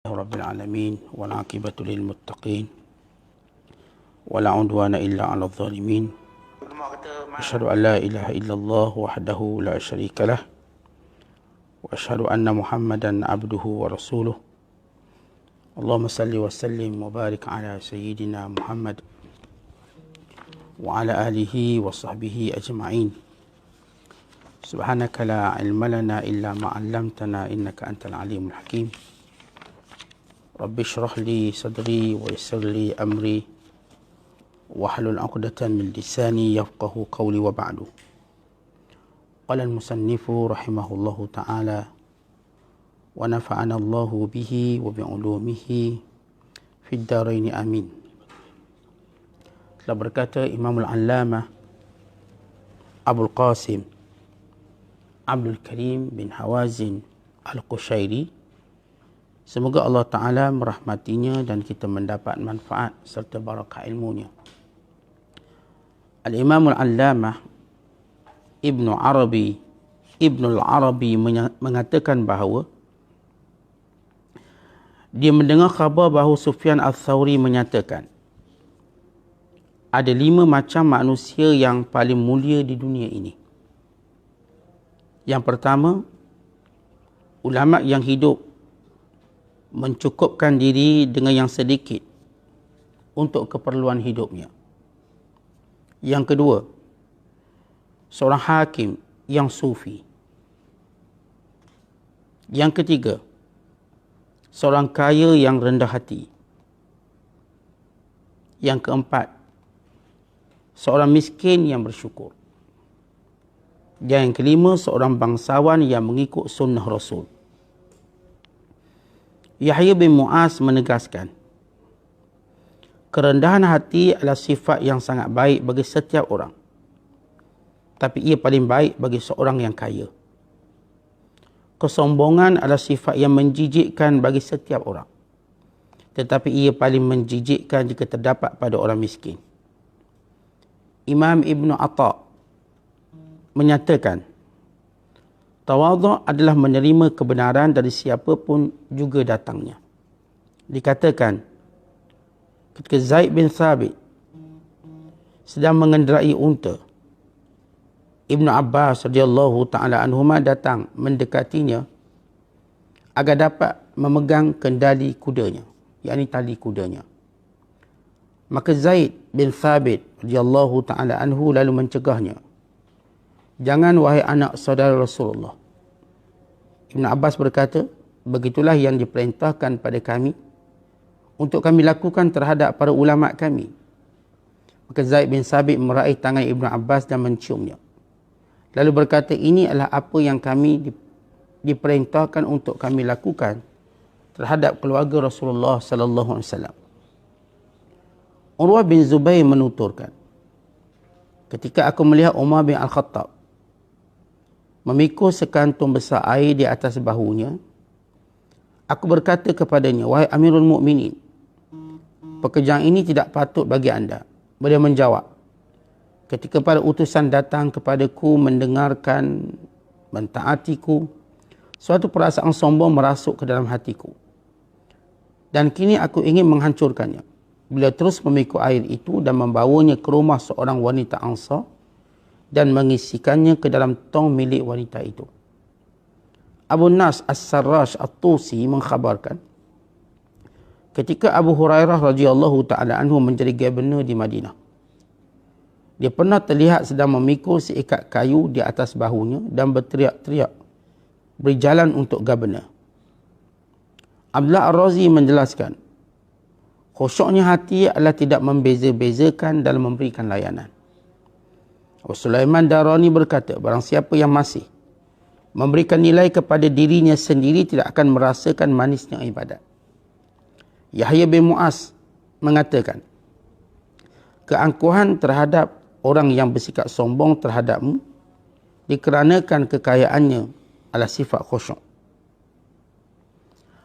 رب العالمين والعاقبة للمتقين ولا عدوان إلا على الظالمين أشهد أن لا إله إلا الله وحده لا شريك له وأشهد أن محمدا عبده ورسوله اللهم صل وسلم وبارك على سيدنا محمد وعلى آله وصحبه أجمعين سبحانك لا علم لنا إلا ما علمتنا إنك أنت العليم الحكيم رب اشرح لي صدري ويسر لي أمري واحلل عقدة من لساني يفقه قولي وبعد. قال المصنف رحمه الله تعالى ونفعنا الله به وبعلومه في الدارين آمين. Telah berkata Imamul Allamah Abul Qasim Abdul Karim bin Hawazin Al-Qushairi, semoga Allah Ta'ala merahmatinya dan kita mendapat manfaat serta barakah ilmunya. Al-Imamul Allamah Ibnul Arabi mengatakan bahawa dia mendengar khabar bahawa Sufyan Al-Thawri menyatakan ada 5 macam manusia yang paling mulia di dunia ini. Yang pertama, ulama yang hidup mencukupkan diri dengan yang sedikit untuk keperluan hidupnya. Yang kedua, seorang hakim yang sufi. Yang ketiga, seorang kaya yang rendah hati. Yang keempat, seorang miskin yang bersyukur. Dan yang kelima, seorang bangsawan yang mengikut sunnah Rasul. Yahya bin Mu'az menegaskan, kerendahan hati adalah sifat yang sangat baik bagi setiap orang. Tapi ia paling baik bagi seorang yang kaya. Kesombongan adalah sifat yang menjijikkan bagi setiap orang. Tetapi ia paling menjijikkan jika terdapat pada orang miskin. Imam Ibn Atta menyatakan, tawadhu' adalah menerima kebenaran dari siapa pun juga datangnya. Dikatakan, ketika Zaid bin Thabit sedang mengendarai unta, Ibn Abbas radhiyallahu ta'ala anhuma datang mendekatinya agar dapat memegang kendali kudanya, yakni tali kudanya. Maka Zaid bin Thabit radhiyallahu ta'ala anhu lalu mencegahnya, jangan wahai anak saudara Rasulullah. Ibn Abbas berkata, begitulah yang diperintahkan pada kami untuk kami lakukan terhadap para ulama kami. Maka Zaid bin Thabit meraih tangan Ibn Abbas dan menciumnya. Lalu berkata, ini adalah apa yang kami diperintahkan untuk kami lakukan terhadap keluarga Rasulullah sallallahu alaihi wasallam. Urwah bin Zubair menuturkan, ketika aku melihat Umar bin Al-Khattab memikul sekantung besar air di atas bahunya, aku berkata kepadanya, wahai Amirul Mukminin, pekerjaan ini tidak patut bagi anda. Beliau menjawab, ketika para utusan datang kepadaku mendengarkan, mentaatiku, suatu perasaan sombong merasuk ke dalam hatiku. Dan kini aku ingin menghancurkannya. Beliau terus memikul air itu dan membawanya ke rumah seorang wanita Ansar dan mengisikannya ke dalam tong milik wanita itu. Abu Nas As-Sarraj At-Tusi mengkhabarkan, ketika Abu Hurairah radhiyallahu ta'ala anhu menjadi gubernur di Madinah, dia pernah terlihat sedang memikul seikat kayu di atas bahunya dan berteriak-teriak, berjalan untuk gubernur. Abdullah Ar-Razi menjelaskan, khusyuknya hati adalah tidak membeza-bezakan dalam memberikan layanan. Abu Sulaiman Darani berkata, barang siapa yang masih memberikan nilai kepada dirinya sendiri tidak akan merasakan manisnya ibadat. Yahya bin Mu'az mengatakan, keangkuhan terhadap orang yang bersikap sombong terhadapmu dikarenakan kekayaannya adalah sifat khusyuk.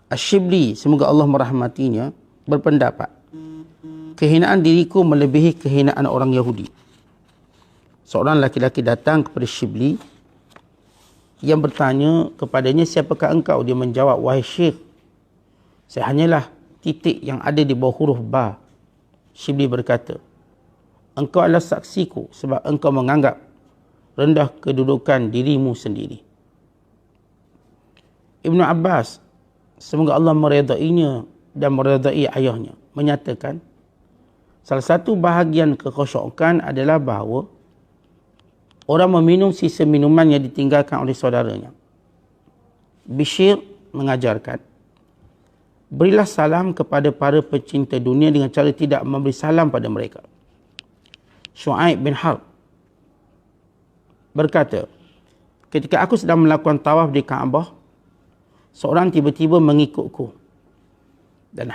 Asy-Syibli, semoga Allah merahmatinya, berpendapat, kehinaan diriku melebihi kehinaan orang Yahudi. Seorang laki-laki datang kepada Syibli yang bertanya kepadanya, siapakah engkau? Dia menjawab, wahai Syekh, Saya hanyalah titik yang ada di bawah huruf ba. Syibli berkata, engkau adalah saksiku sebab engkau menganggap rendah kedudukan dirimu sendiri. Ibnu Abbas, semoga Allah meredainya dan meredai ayahnya, menyatakan salah satu bahagian kekhusyukan adalah bahawa orang meminum sisa minuman yang ditinggalkan oleh saudaranya. Bishr mengajarkan, berilah salam kepada para pecinta dunia dengan cara tidak memberi salam pada mereka. Shu'aib bin Harb berkata, ketika aku sedang melakukan tawaf di Kaabah, seorang tiba-tiba mengikutku dan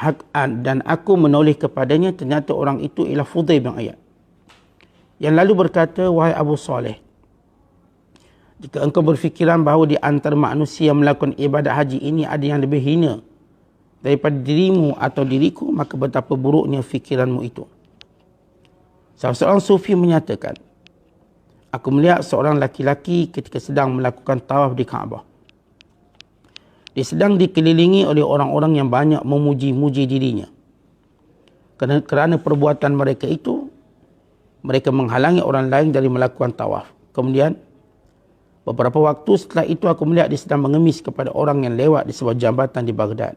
aku menoleh kepadanya. Ternyata orang itu ialah Fudail bin Iyad, yang lalu berkata, wahai Abu Saleh, jika engkau berfikiran bahawa di antara manusia yang melakukan ibadat haji ini ada yang lebih hina daripada dirimu atau diriku, maka betapa buruknya fikiranmu itu. Salah seorang sufi menyatakan, aku melihat seorang laki-laki ketika sedang melakukan tawaf di Kaabah. Dia sedang dikelilingi oleh orang-orang yang banyak memuji-muji dirinya. Kerana perbuatan mereka itu, mereka menghalangi orang lain dari melakukan tawaf. Kemudian, beberapa waktu setelah itu aku melihat dia sedang mengemis kepada orang yang lewat di sebuah jambatan di Baghdad.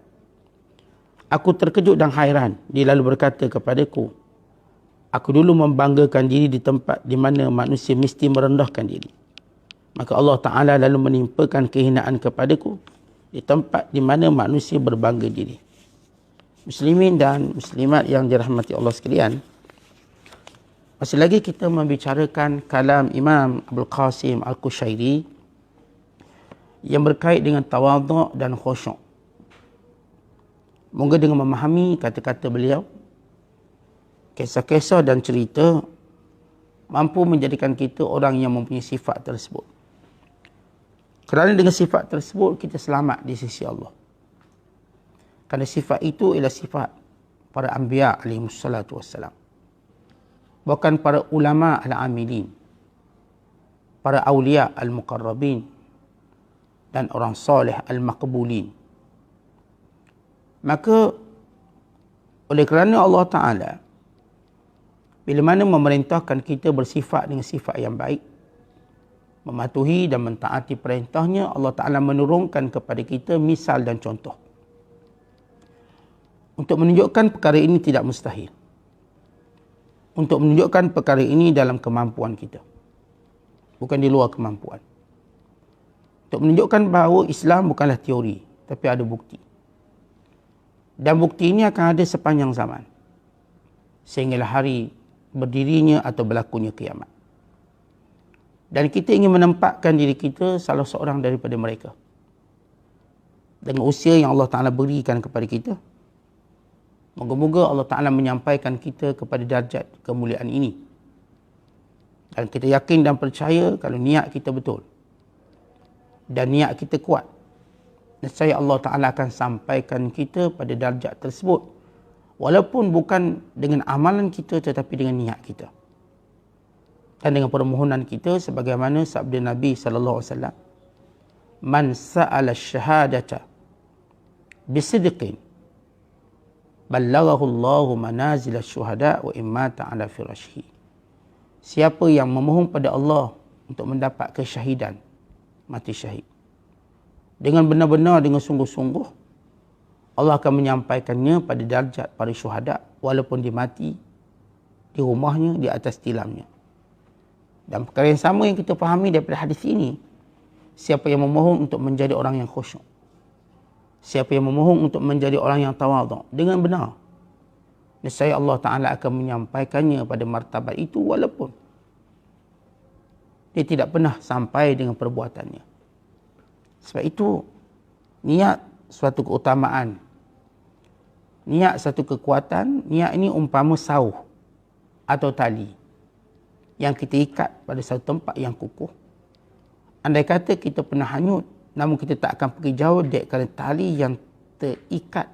Aku terkejut dan hairan. Dia lalu berkata kepadaku, aku dulu membanggakan diri di tempat di mana manusia mesti merendahkan diri. Maka Allah Ta'ala lalu menimpakan kehinaan kepadaku di tempat di mana manusia berbangga diri. Muslimin dan muslimat yang dirahmati Allah sekalian, masih lagi kita membicarakan kalam Imam Abul Qasim Al-Qushairi yang berkait dengan tawaduk dan khusyuk. Moga dengan memahami kata-kata beliau, kisah-kisah dan cerita mampu menjadikan kita orang yang mempunyai sifat tersebut. Kerana dengan sifat tersebut kita selamat di sisi Allah. Kerana sifat itu ialah sifat para anbiya alaihi salatu wassalam. Bukan para ulama al-amilin, para awliya al-muqarrabin dan orang soleh al-maqbulin. Maka oleh kerana Allah Ta'ala bila mana memerintahkan kita bersifat dengan sifat yang baik, mematuhi dan mentaati perintahnya, Allah Ta'ala menurunkan kepada kita misal dan contoh untuk menunjukkan perkara ini tidak mustahil, untuk menunjukkan perkara ini dalam kemampuan kita, bukan di luar kemampuan, untuk menunjukkan bahawa Islam bukanlah teori tapi ada bukti, dan bukti ini akan ada sepanjang zaman sehinggalah hari berdirinya atau berlakunya kiamat. Dan kita ingin menempatkan diri kita salah seorang daripada mereka. Dengan usia yang Allah Ta'ala berikan kepada kita, moga-moga Allah Ta'ala menyampaikan kita kepada darjat kemuliaan ini. Dan kita yakin dan percaya kalau niat kita betul dan niat kita kuat, nescaya Allah Ta'ala akan sampaikan kita pada darjat tersebut, walaupun bukan dengan amalan kita tetapi dengan niat kita dan dengan permohonan kita, sebagaimana sabda Nabi SAW, man sa'ala syahadata bisidqin ballaghahu Allahu manazil syuhada wa imma ta'ala firashihi. Siapa yang memohon pada Allah untuk mendapat kesyahidan, mati syahid, dengan benar-benar, dengan sungguh-sungguh, Allah akan menyampaikannya pada darjat para syuhada, walaupun dia mati di rumahnya, di atas tilamnya. Dan perkara yang sama yang kita fahami daripada hadis ini, siapa yang memohon untuk menjadi orang yang khusyuk, siapa yang memohon untuk menjadi orang yang tawaduk dengan benar, nescaya Allah Ta'ala akan menyampaikannya pada martabat itu, walaupun dia tidak pernah sampai dengan perbuatannya. Sebab itu, niat suatu keutamaan, niat satu kekuatan, niat ini umpama sauh atau tali yang kita ikat pada satu tempat yang kukuh. Andai kata kita pernah hanyut, namun kita tak akan pergi jauh kerana tali yang terikat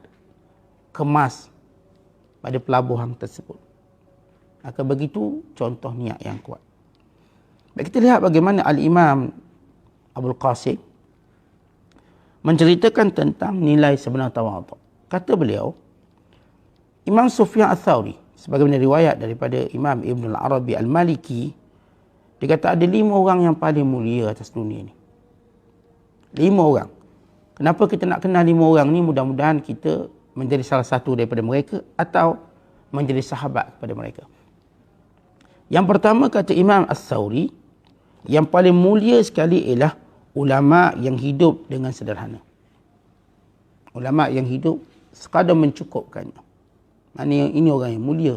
kemas pada pelabuhan tersebut. Maka begitu contoh niat yang kuat. Baik, kita lihat bagaimana Al-Imam Abul Qasim menceritakan tentang nilai sebenar tawaduk. Kata beliau, Imam Sufyan Ats-Tsauri, sebagaimana riwayat daripada Imam Ibn al-Arabi al-Maliki, dia kata ada 5 orang yang paling mulia atas dunia ni. 5 orang. Kenapa kita nak kenal 5 orang ni? Mudah-mudahan kita menjadi salah satu daripada mereka atau menjadi sahabat kepada mereka. Yang pertama, kata Imam Ats-Tsauri, yang paling mulia sekali ialah ulama yang hidup dengan sederhana. Ulama yang hidup sekadar mencukupkannya. Maknanya ini orang yang mulia.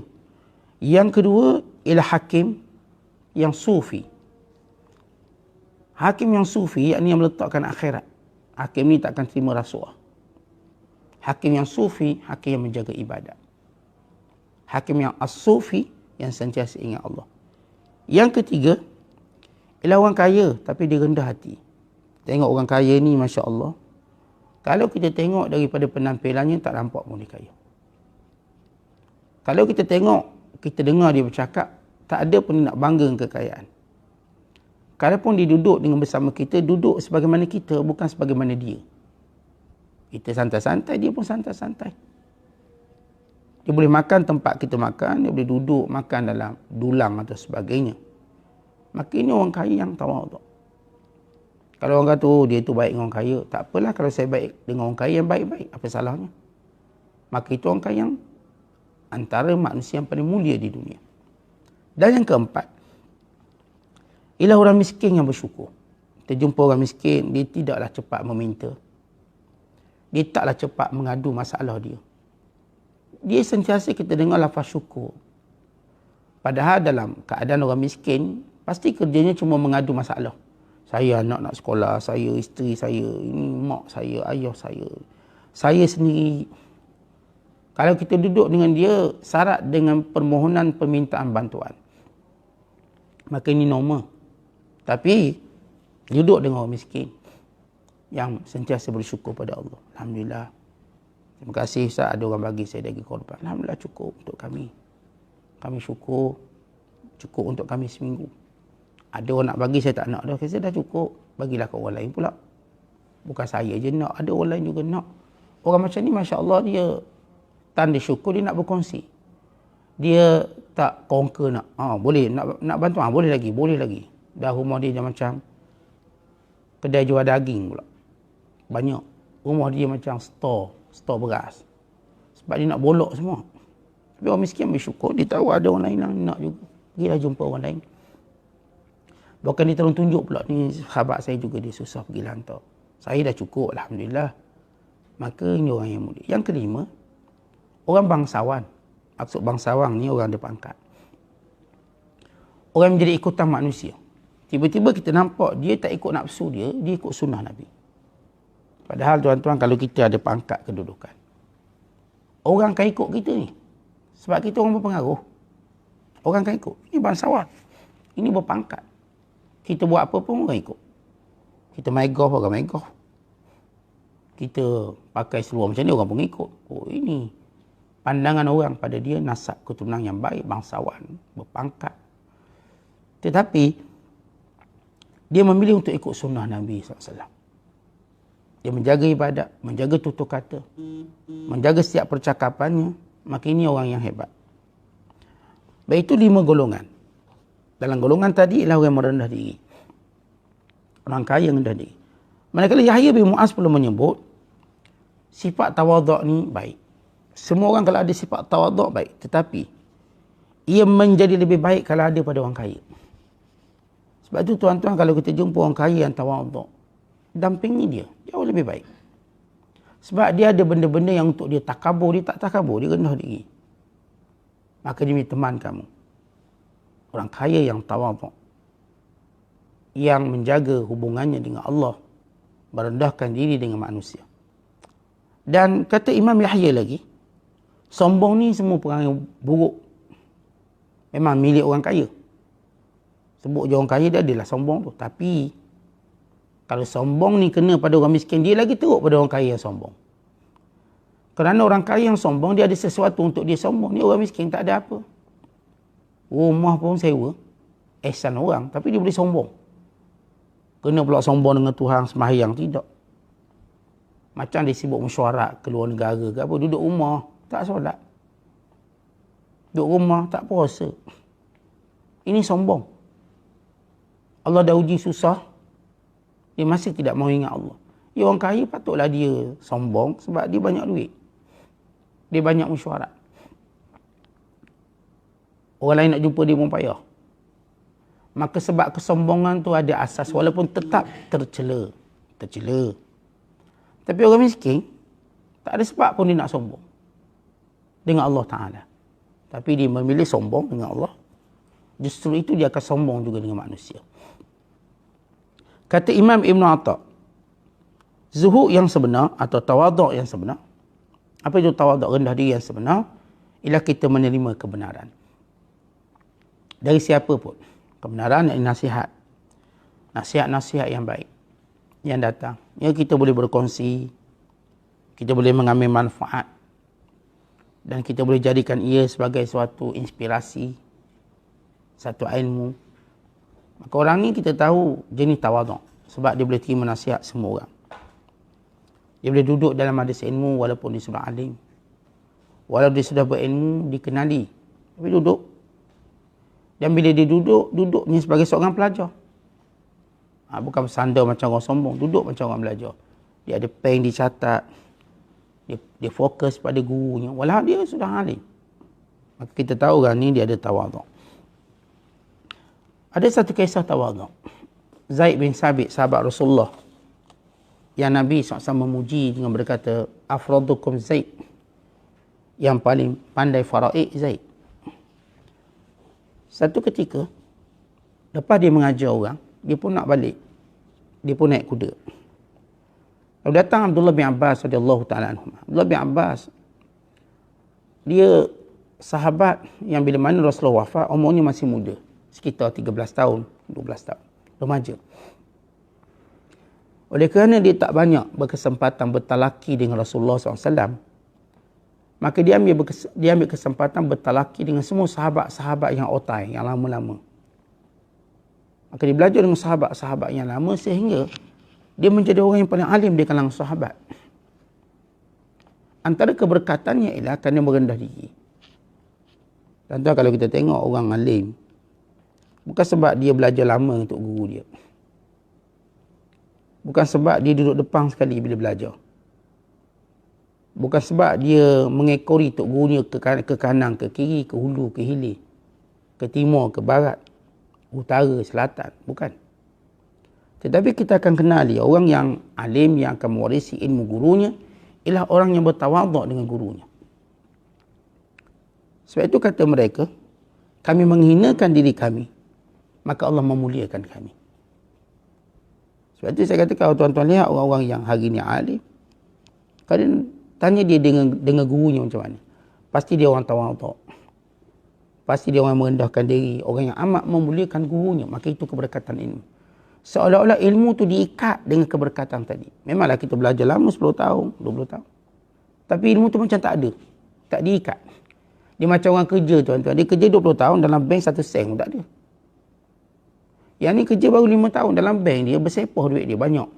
Yang kedua ialah hakim yang sufi. Hakim yang sufi, yakni yang meletakkan akhirat. Hakim ni takkan terima rasuah. Hakim yang sufi, hakim yang menjaga ibadat. Hakim yang as-sufi, yang sentiasa ingat Allah. Yang ketiga ialah orang kaya tapi dia rendah hati. Tengok orang kaya ni, Masya Allah, kalau kita tengok daripada penampilannya tak nampak pun dia kaya. Kalau kita tengok, kita dengar dia bercakap, tak ada pun dia nak bangga dengan kekayaan. Kalaupun dia duduk dengan bersama kita, duduk sebagaimana kita, bukan sebagaimana dia. Kita santai-santai, dia pun santai-santai. Dia boleh makan tempat kita makan, dia boleh duduk makan dalam dulang atau sebagainya. Maka ini orang kaya yang tawaduk. Kalau orang kata, oh, dia tu baik dengan orang kaya, tak apalah kalau saya baik dengan orang kaya yang baik-baik, apa salahnya? Maka itu orang kaya yang antara manusia yang paling mulia di dunia. Dan yang keempat, ialah orang miskin yang bersyukur. Kita jumpa orang miskin, dia tidaklah cepat meminta. Dia taklah cepat mengadu masalah dia. Dia sentiasa kita dengar lafaz syukur. Padahal dalam keadaan orang miskin, pasti kerjanya cuma mengadu masalah. Saya anak nak sekolah, saya isteri saya, ini mak saya, ayah saya sendiri. Kalau kita duduk dengan dia, syarat dengan permohonan permintaan bantuan, maka ini normal. Tapi duduk dengan orang miskin yang sentiasa bersyukur pada Allah. Alhamdulillah. Terima kasih Ustaz, ada orang bagi saya daging korban. Alhamdulillah, cukup untuk kami. Kami syukur, cukup untuk kami seminggu. Ada orang nak bagi, saya tak nak dah. Saya dah cukup, bagilah ke orang lain pula. Bukan saya je nak, ada orang lain juga nak. Orang macam ni, Masya Allah, dia tanda syukur, dia nak berkongsi. Dia tak conquer nak. Boleh, nak bantu, boleh lagi. Dah rumah dia macam kedai jual daging pula. Banyak. Rumah dia macam store beras. Sebab dia nak bolok semua. Tapi orang miskin bersyukur, dia tahu ada orang lain yang nak juga. Pergilah jumpa orang lain. Bahkan dia tolong tunjuk pula, ni sahabat saya juga dia susah, pergilah hantar. Saya dah cukup, Alhamdulillah. Maka ini orang yang mulia. Yang kelima, orang bangsawan. Maksud bangsawan ni orang ada pangkat. Orang menjadi ikutan manusia. Tiba-tiba kita nampak dia tak ikut nafsu dia ikut sunnah Nabi. Padahal tuan-tuan, kalau kita ada pangkat kedudukan, orang akan ikut kita ni. Sebab kita orang berpengaruh. Orang akan ikut. Ini bangsawan. Ini berpangkat. Kita buat apa pun orang ikut. Kita main golf, orang main golf. Kita pakai seluar macam ni, orang pun ikut. Oh, ini pandangan orang pada dia, nasab keturunan yang baik, bangsawan, berpangkat. Tetapi dia memilih untuk ikut sunnah Nabi SAW. Dia menjaga ibadat, menjaga tutur kata, menjaga setiap percakapannya. Maka ini orang yang hebat. Baik, itu 5 golongan. Dalam golongan tadi ialah orang yang merendah diri. Orang kaya yang rendah diri. Manakala Yahya bin Mu'az perlu menyebut, sifat tawaduk ni baik. Semua orang kalau ada sifat tawaduk baik. Tetapi ia menjadi lebih baik kalau ada pada orang kaya. Sebab itu tuan-tuan, kalau kita jumpa orang kaya yang tawaduk, dampingi dia, jauh lebih baik. Sebab dia ada benda-benda yang untuk dia takabur, dia tak takabur, dia rendah diri. Maka dia teman kamu. Orang kaya yang tawaduk, yang menjaga hubungannya dengan Allah, merendahkan diri dengan manusia. Dan kata Imam Yahya lagi, sombong ni semua perangai buruk. Memang milik orang kaya. Sebut je orang kaya, dia adalah sombong tu. Tapi kalau sombong ni kena pada orang miskin, dia lagi teruk pada orang kaya yang sombong. Kerana orang kaya yang sombong, dia ada sesuatu untuk dia sombong. Ni orang miskin tak ada apa. Rumah pun sewa, ihsan orang, tapi dia boleh sombong. Kena pula sombong dengan Tuhan sembahyang, tidak. Macam dia sibuk mesyuarat keluar negara ke apa, duduk rumah tak solat. Duduk rumah tak puasa. Ini sombong. Allah dah uji susah, dia masih tidak mau ingat Allah. Ya, orang kaya patutlah dia sombong sebab dia banyak duit. Dia banyak mesyuarat. Orang lain nak jumpa dia pun payah. Maka sebab kesombongan tu ada asas walaupun tetap tercela. Tapi orang miskin tak ada sebab pun dia nak sombong dengan Allah Ta'ala. Tapi dia memilih sombong dengan Allah. Justru itu dia akan sombong juga dengan manusia. Kata Imam Ibn Atta, zuhud yang sebenar atau tawaduk yang sebenar. Apa itu tawaduk, rendah diri yang sebenar? Ialah kita menerima kebenaran. Dari siapa pun. Kebenaran dan nasihat. Nasihat-nasihat yang baik yang datang. Ya, kita boleh berkongsi. Kita boleh mengambil manfaat. Dan kita boleh jadikan ia sebagai suatu inspirasi. Satu ilmu. Maka orang ni kita tahu jenis tawaduk. Sebab dia boleh terima nasihat semua orang. Dia boleh duduk dalam majlis ilmu walaupun dia sudah alim. Walaupun dia sudah berilmu, dikenali. Tapi duduk. Dan bila dia duduk, duduknya sebagai seorang pelajar. Bukan bersandar macam orang sombong. Duduk macam orang belajar. Dia ada pen dicatat. Dia fokus pada gurunya. Walau dia sudah alim. Maka kita tahu orang ni dia ada tawaduk. Ada satu kisah tawaduk. Zaid bin Sabit, sahabat Rasulullah. Yang Nabi SAW memuji dengan berkata, Afradukum Zaid. Yang paling pandai faraid Zaid. Satu ketika, lepas dia mengajar orang, dia pun nak balik. Dia pun naik kuda. Lalu datang Abdullah bin Abbas radhiyallahu ta'ala anhum. Abdullah bin Abbas, dia sahabat yang bila mana Rasulullah wafat, umurnya masih muda. Sekitar 13 tahun, 12 tahun. Remaja. Oleh kerana dia tak banyak berkesempatan bertalaki dengan Rasulullah SAW, maka dia ambil kesempatan bertalaki dengan semua sahabat-sahabat yang otai, yang lama-lama. Maka dia belajar dengan sahabat-sahabat yang lama sehingga dia menjadi orang yang paling alim di kalangan sahabat. Antara keberkatannya ialah kerana merendah diri. Contoh kalau kita tengok orang alim, bukan sebab dia belajar lama untuk guru dia. Bukan sebab dia duduk depan sekali bila belajar. Bukan sebab dia mengekori tok gurunya ke kanan, ke kiri, ke hulu, ke hilir, ke timur, ke barat, utara, selatan. Bukan. Tetapi kita akan kenali orang yang alim, yang akan mewarisi ilmu gurunya, ialah orang yang bertawaduk dengan gurunya. Sebab itu kata mereka, kami menghinakan diri kami, maka Allah memuliakan kami. Sebab itu saya kata, kalau tuan-tuan lihat orang-orang yang hari ni alim, kadang tanya dia dengan gurunya macam mana. Pasti dia orang tawaduk. Pasti dia orang merendahkan diri. Orang yang amat memuliakan gurunya. Maka itu keberkatan ilmu. Seolah-olah ilmu tu diikat dengan keberkatan tadi. Memanglah kita belajar lama 10 tahun, 20 tahun. Tapi ilmu tu macam tak ada. Tak diikat. Dia macam orang kerja tuan-tuan. Dia kerja 20 tahun dalam bank 1 sen pun tak ada. Yang ni kerja baru 5 tahun dalam bank dia, bersepah duit dia banyak.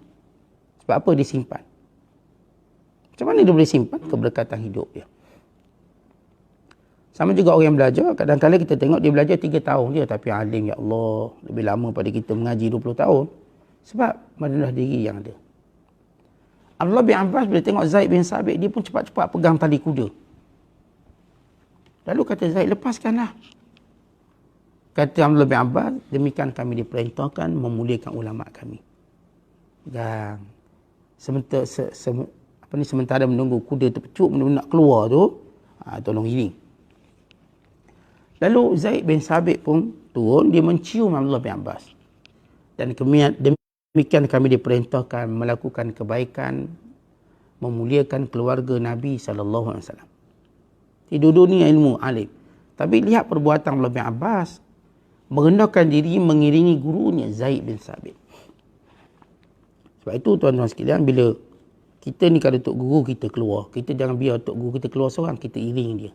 Sebab apa? Dia simpan. Macam mana dia boleh simpan keberkatan hidup dia? Sama juga orang yang belajar, kadang-kadang kita tengok dia belajar 3 tahun je, tapi alim, ya Allah, lebih lama pada kita mengaji 20 tahun. Sebab merendah diri yang ada. Abdullah bin Abbas bila tengok Zaid bin Sabit, dia pun cepat-cepat pegang tali kuda. Lalu kata Zaid, lepaskanlah. Kata Abdullah bin Abbas, demikian kami diperintahkan memuliakan ulama kami. Dan sementara menunggu kuda terpecut, benar-benar nak keluar tu, tolong iring. Lalu Zaid bin Sabit pun turun, dia mencium Abdullah bin Abbas. Dan demikian kami diperintahkan melakukan kebaikan, memuliakan keluarga Nabi SAW. Dua-dua ni ilmu alim. Tapi lihat perbuatan Abdullah bin Abbas, merendahkan diri mengiringi gurunya Zaid bin Sabit. Sebab itu tuan-tuan sekalian, bila kita ni kalau tok guru kita keluar, kita jangan biar tok guru kita keluar seorang, kita iring dia.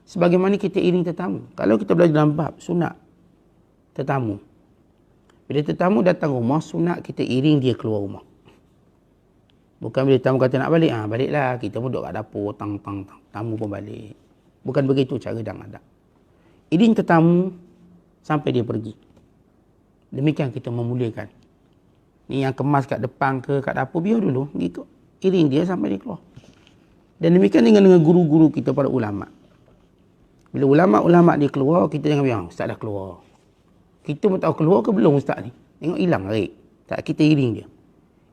Sebagaimana kita iring tetamu. Kalau kita belajar dalam bab sunat tetamu, bila tetamu datang rumah, sunat kita iring dia keluar rumah. Bukan bila tamu kata nak balik, baliklah. Kita pun duduk kat dapur, tang. Tamu pun balik. Bukan begitu cara dan adab. Iring tetamu sampai dia pergi. Demikian kita memuliakan. Ni yang kemas kat depan ke kat dapur, biar dulu. Ikut iring dia sampai dia keluar. Dan demikian dengan guru-guru kita, para ulama'. Bila ulama' dia keluar, kita jangan bilang, ustaz dah keluar. Kita pun tahu keluar ke belum ustaz ni. Tengok hilang tarik. Tak, kita iring dia.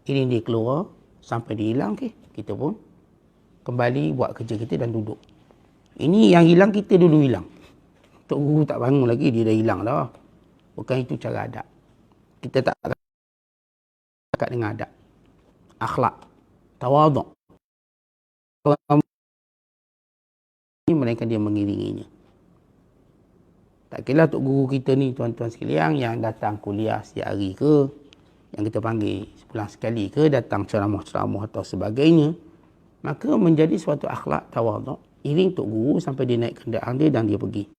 Iring dia keluar, sampai dia hilang, okay. Kita pun kembali buat kerja kita dan duduk. Ini yang hilang, kita dulu hilang. Tok guru tak bangun lagi, dia dah hilang dah. Bukan itu cara adab. Kita tak dekat dengan adab. Akhlak. Tawaduk. Ini mereka dia mengiringinya. Tak kira tok guru kita ni, tuan-tuan sekalian, yang datang kuliah setiap hari ke, yang kita panggil sebulan sekali ke, datang ceramah-ceramah atau sebagainya, maka menjadi suatu akhlak tawaduk. Iring tok guru sampai dia naik kenderaan dia dan dia pergi.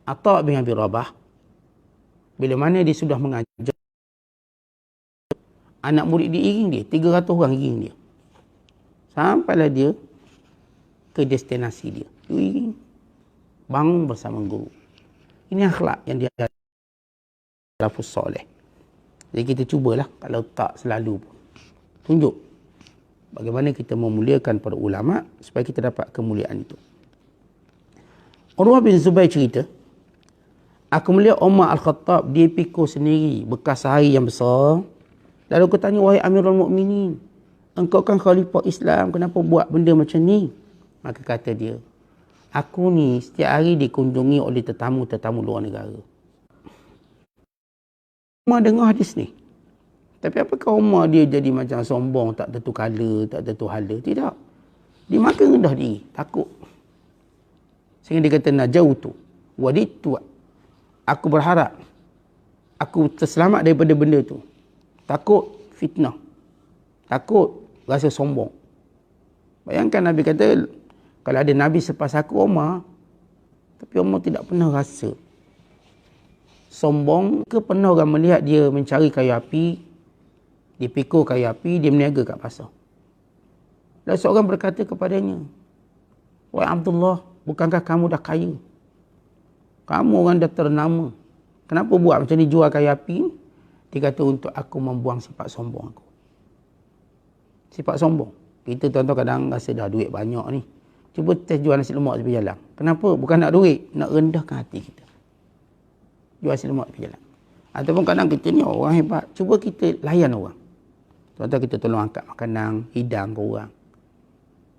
Atha' bin Abi Rabah, bila mana dia sudah mengajar, anak murid dia iring dia, 300 orang iring dia. Sampailah dia ke destinasi dia. Dia iring. Bangun bersama guru. Ini akhlak yang dia ada salafus soleh. Jadi kita cubalah, kalau tak selalu pun, tunjuk bagaimana kita memuliakan para ulama' supaya kita dapat kemuliaan itu. Urwah bin Zubair cerita, aku melihat Umar Al-Khattab, dia pikul sendiri bekas sehari yang besar. Lalu aku tanya, wahai Amirul Mukminin, engkau kan khalifah Islam, kenapa buat benda macam ni? Maka kata dia, aku ni setiap hari dikunjungi oleh tetamu-tetamu luar negara. Umar dengar hadis ni. Tapi apakah Umar dia jadi macam sombong, tak tentu kala, tak tentu hala? Tidak. Dia makin rendah diri, takut. Sehingga dia kata, najautu, waditu. Aku berharap, aku terselamat daripada benda tu. Takut fitnah. Takut rasa sombong. Bayangkan Nabi kata, kalau ada Nabi selepas aku, Umar. Tapi Umar tidak pernah rasa sombong ke. Pernah orang melihat dia mencari kayu api, dia pikul kayu api, dia berniaga kat pasar. Dan seorang berkata kepadanya, wahai Abdullah, bukankah kamu dah kaya? Kamu orang dah ternama. Kenapa buat macam ni, jual kayu api? Dia kata, untuk aku membuang sifat sombong aku. Sifat sombong. Kita tuan-tuan kadang rasa dah duit banyak ni. Cuba test jual nasi lemak tepi jalan. Kenapa? Bukan nak duit, nak rendahkan hati kita. Jual nasi lemak tepi jalan. Ataupun kadang kita ni orang hebat. Cuba kita layan orang. Tuan-tuan kita tolong angkat makanan, hidang ke orang.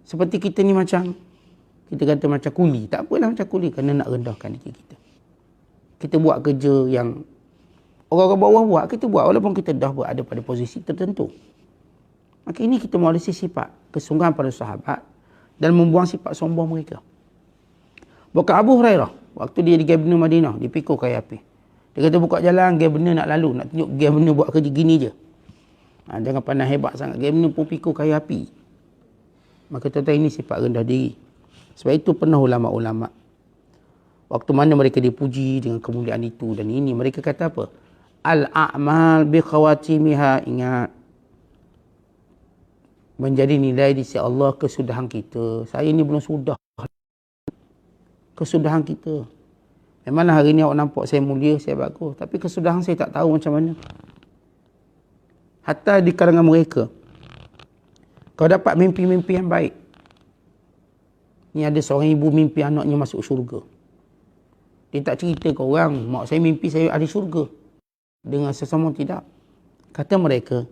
Seperti kita ni macam, kita kata macam kuli. Tak apalah macam kuli, kerana nak rendahkan diri kita. Kita buat kerja yang orang-orang bawah buat, kita buat walaupun kita dah berada pada posisi tertentu. Maka ini kita mewarisi sifat kesungguhan para sahabat dan membuang sifat sombong mereka. Bukan Abu Hurairah, waktu dia di Gabna Madinah, dia pikul kayu api. Dia kata buka jalan, Gabna nak lalu, nak tunjuk Gabna buat kerja gini je. Jangan pandang hebat sangat, Gabna pun pikul kayu api. Maka tuan-tuan, ini sifat rendah diri. Sebab itu pernah ulama'-ulama', waktu mana mereka dipuji dengan kemuliaan itu dan ini, mereka kata apa? Al-a'mal bi khawatimiha, ingat. Menjadi nilai di sisi Allah kesudahan kita. Saya ni belum sudah. Kesudahan kita. Memanglah hari ni awak nampak saya mulia, saya bagus. Tapi kesudahan saya tak tahu macam mana. Hatta di kalangan mereka, kau dapat mimpi-mimpi yang baik. Ni ada seorang ibu mimpi anaknya masuk syurga. Dia tak cerita ke orang, mak saya mimpi saya ahli syurga. Dengan sesama tidak. Kata mereka,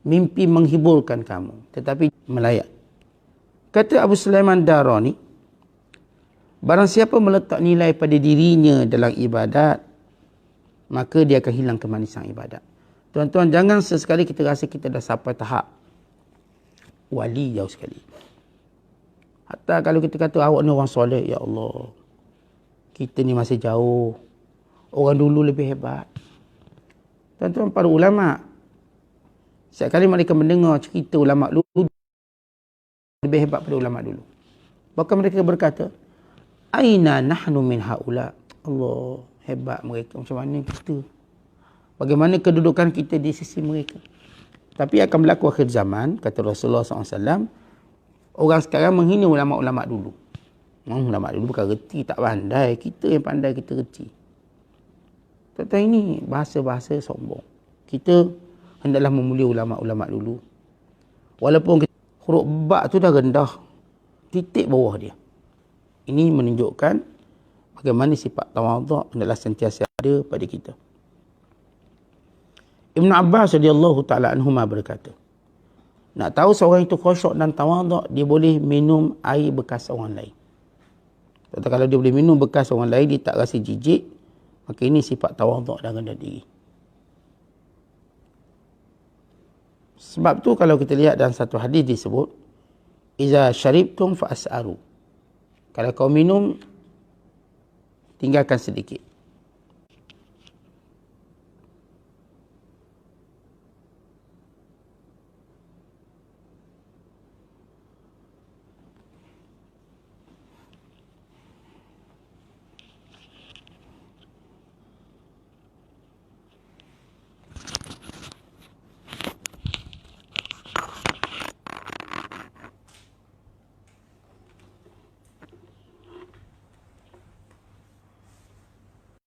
mimpi menghiburkan kamu, tetapi melayak. Kata Abu Sulaiman Darani, barang siapa meletak nilai pada dirinya dalam ibadat, maka dia akan hilang kemanisan ibadat. Tuan-tuan, jangan sesekali kita rasa kita dah sampai tahap wali, jauh sekali. Hatta kalau kita kata awak ni orang soleh, ya Allah, kita ni masih jauh. Orang dulu lebih hebat. Tuan-tuan, para ulama', setiap kali mereka mendengar cerita ulama' dulu, lebih hebat pada ulama' dulu. Bahkan mereka berkata, aina nahnu min haula. Allah, hebat mereka. Macam mana kita? Bagaimana kedudukan kita di sisi mereka? Tapi akan berlaku akhir zaman, kata Rasulullah SAW, orang sekarang menghina ulama-ulama dulu. Ulama dulu bukan reti, tak pandai. Kita yang pandai, kita reti. Tuan-tuan, ini bahasa-bahasa sombong. Kita hendaklah memulia ulama-ulama dulu. Walaupun huruf ba tu dah rendah, titik bawah dia. Ini menunjukkan bagaimana sifat tawaduk hendaklah sentiasa ada pada kita. Ibn Abbas radhiyallahu ta'ala anhuma berkata, nak tahu seorang itu khusyuk dan tawaduk, dia boleh minum air bekas orang lain. Kalau dia boleh minum bekas orang lain, dia tak rasa jijik, maka ini sifat tawaduk dan rendah diri. Sebab tu kalau kita lihat dalam satu hadis disebut, iza syaribtum fa as'aru. Kalau kau minum, tinggalkan sedikit.